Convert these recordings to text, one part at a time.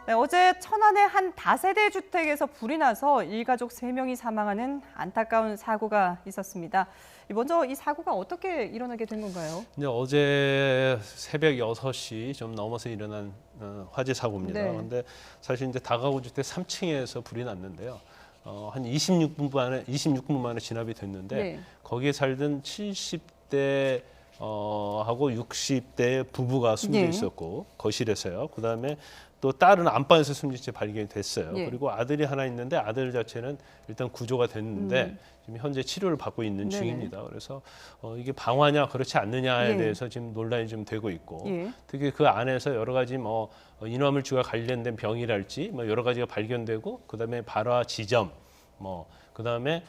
네, 어제 천안의 한 다세대 주택에서 불이 나서 일가족 3명이 사망하는 안타까운 사고가 있었습니다. 먼저 이 사고가 어떻게 일어나게 된 건가요? 이제 어제 새벽 6시 좀 넘어서 일어난 화재 사고입니다. 네. 그런데 사실 이제 다가구 주택 3층에서 불이 났는데요. 한 26분 만에 진압이 됐는데 네. 거기에 살던 70대 하고 60대 부부가 숨져 예. 있었고 거실에서요. 그다음에 또 딸은 안방에서 숨진 채 발견이 됐어요. 예. 그리고 아들이 하나 있는데 아들 자체는 일단 구조가 됐는데 지금 현재 치료를 받고 있는 네네. 중입니다. 그래서 이게 방화냐 그렇지 않느냐에 예. 대해서 지금 논란이 좀 되고 있고 예. 특히 그 안에서 여러 가지 인화물질과 관련된 병이랄지 여러 가지가 발견되고 그다음에 발화 지점 그다음에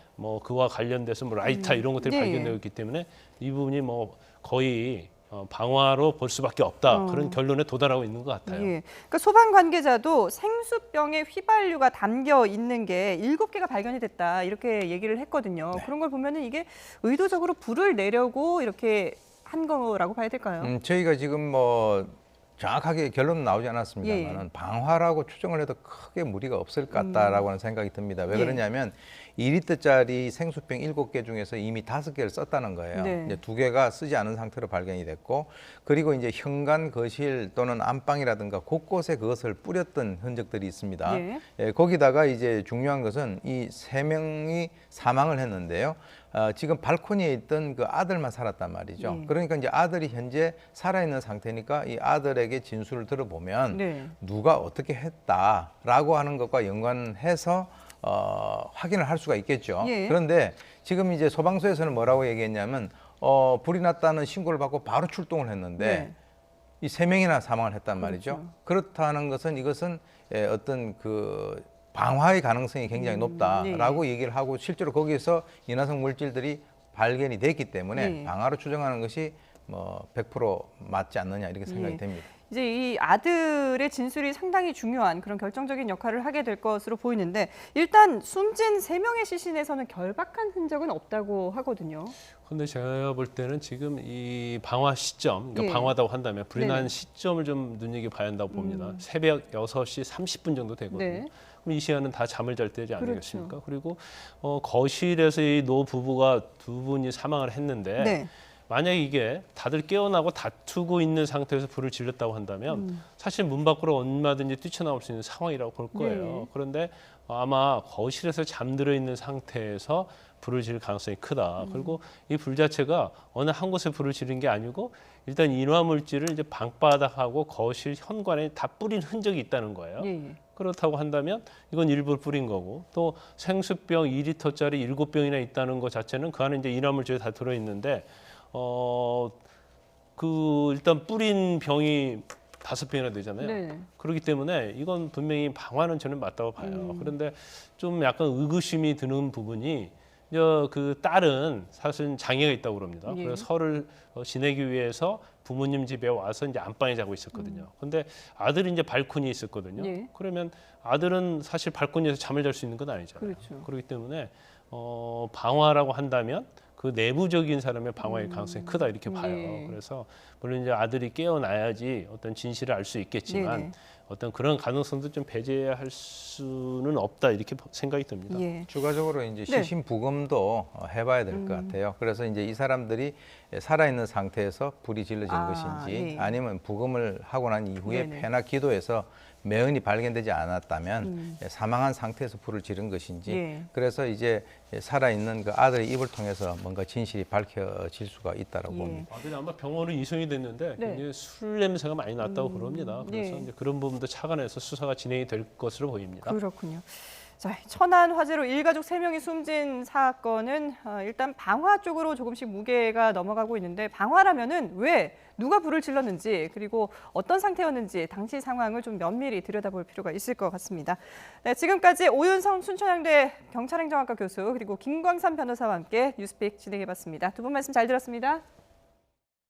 그와 관련돼서 라이터 이런 것들이 네. 발견되고 있기 때문에 이 부분이 거의 방화로 볼 수밖에 없다. 그런 결론에 도달하고 있는 것 같아요. 예. 그러니까 소방 관계자도 생수병에 휘발유가 담겨 있는 게 7개가 발견이 됐다. 이렇게 얘기를 했거든요. 네. 그런 걸 보면은 이게 의도적으로 불을 내려고 이렇게 한 거라고 봐야 될까요? 저희가 지금 정확하게 결론은 나오지 않았습니다만 예. 방화라고 추정을 해도 크게 무리가 없을 것 같다라고 하는 생각이 듭니다. 왜 예. 그러냐면 2리터짜리 생수병 7개 중에서 이미 5개를 썼다는 거예요. 네. 이제 2개가 쓰지 않은 상태로 발견이 됐고, 그리고 이제 현관, 거실 또는 안방이라든가 곳곳에 그것을 뿌렸던 흔적들이 있습니다. 예. 예, 거기다가 이제 중요한 것은 이 3명이 사망을 했는데요. 지금 발코니에 있던 그 아들만 살았단 말이죠. 예. 그러니까 이제 아들이 현재 살아있는 상태니까 이 아들에게 진술을 들어보면 네. 누가 어떻게 했다라고 하는 것과 연관해서 확인을 할 수가 있겠죠. 예. 그런데 지금 이제 소방서에서는 뭐라고 얘기했냐면 불이 났다는 신고를 받고 바로 출동을 했는데 네. 이 3명이나 사망을 했단 말이죠. 그렇죠. 그렇다는 것은 이것은 어떤 그 방화의 가능성이 굉장히 높다라고 얘기를 하고 실제로 거기에서 인화성 물질들이 발견이 됐기 때문에 네. 방화로 추정하는 것이 100% 맞지 않느냐 이렇게 생각이 예. 됩니다. 이제 이 아들의 진술이 상당히 중요한 그런 결정적인 역할을 하게 될 것으로 보이는데 일단 숨진 3명의 시신에서는 결박한 흔적은 없다고 하거든요. 근데 제가 볼 때는 지금 이 방화 시점, 그러니까 예. 방화다고 한다면 불이 네네. 난 시점을 좀 눈여겨봐야 한다고 봅니다. 새벽 6시 30분 정도 되거든요. 네. 그럼 이 시간은 다 잠을 잘 때지 그렇죠. 아니겠습니까? 그리고 거실에서 이 노 부부가 2분이 사망을 했는데 네. 만약에 이게 다들 깨어나고 다투고 있는 상태에서 불을 질렀다고 한다면 사실 문 밖으로 얼마든지 뛰쳐나올 수 있는 상황이라고 볼 거예요. 네. 그런데 아마 거실에서 잠들어 있는 상태에서 불을 지를 가능성이 크다. 그리고 이 불 자체가 어느 한 곳에 불을 지른 게 아니고 일단 인화물질을 이제 방바닥하고 거실 현관에 다 뿌린 흔적이 있다는 거예요. 예. 그렇다고 그렇다고 한다면 이건 일부러 뿌린 거고 또 생수병 2리터짜리 7병이나 있다는 것 자체는 그 안에 이제 인화물질이 다 들어있는데 일단 뿌린 병이 5병이나 되잖아요. 네. 그렇기 때문에 이건 분명히 방화는 저는 맞다고 봐요. 그런데 좀 약간 의구심이 드는 부분이 그 딸은 사실 장애가 있다고 그럽니다. 예. 그래서 설을 지내기 위해서 부모님 집에 와서 이제 안방에 자고 있었거든요. 근데 아들이 이제 발코니에 있었거든요. 예. 그러면 아들은 사실 발코니에서 잠을 잘 수 있는 건 아니잖아요. 그렇죠. 그렇기 때문에 방화라고 한다면 그 내부적인 사람의 방화의 가능성이 크다 이렇게 봐요. 네. 그래서 물론 이제 아들이 깨어나야지 어떤 진실을 알 수 있겠지만 네네. 어떤 그런 가능성도 좀 배제할 수는 없다 이렇게 생각이 듭니다. 예. 추가적으로 이제 네. 시신 부검도 해봐야 될 것 같아요. 그래서 이제 이 사람들이 살아있는 상태에서 불이 질러진 것인지 예. 아니면 부검을 하고 난 이후에 네네. 폐나 기도에서 매연이 발견되지 않았다면 사망한 상태에서 불을 지른 것인지 예. 그래서 이제 살아있는 그 아들의 입을 통해서 뭔가 진실이 밝혀질 수가 있다고 예. 봅니다. 아들이 아마 병원으로 이송이 됐는데 네. 굉장히 술 냄새가 많이 났다고 그럽니다. 그래서 예. 이제 그런 부분도 착안해서 수사가 진행이 될 것으로 보입니다. 그렇군요. 자, 천안 화재로 일가족 3명이 숨진 사건은 일단 방화 쪽으로 조금씩 무게가 넘어가고 있는데 방화라면은 왜 누가 불을 질렀는지 그리고 어떤 상태였는지 당시 상황을 좀 면밀히 들여다볼 필요가 있을 것 같습니다. 네, 지금까지 오윤성 순천향대 경찰행정학과 교수 그리고 김광삼 변호사와 함께 뉴스픽 진행해봤습니다. 두 분 말씀 잘 들었습니다.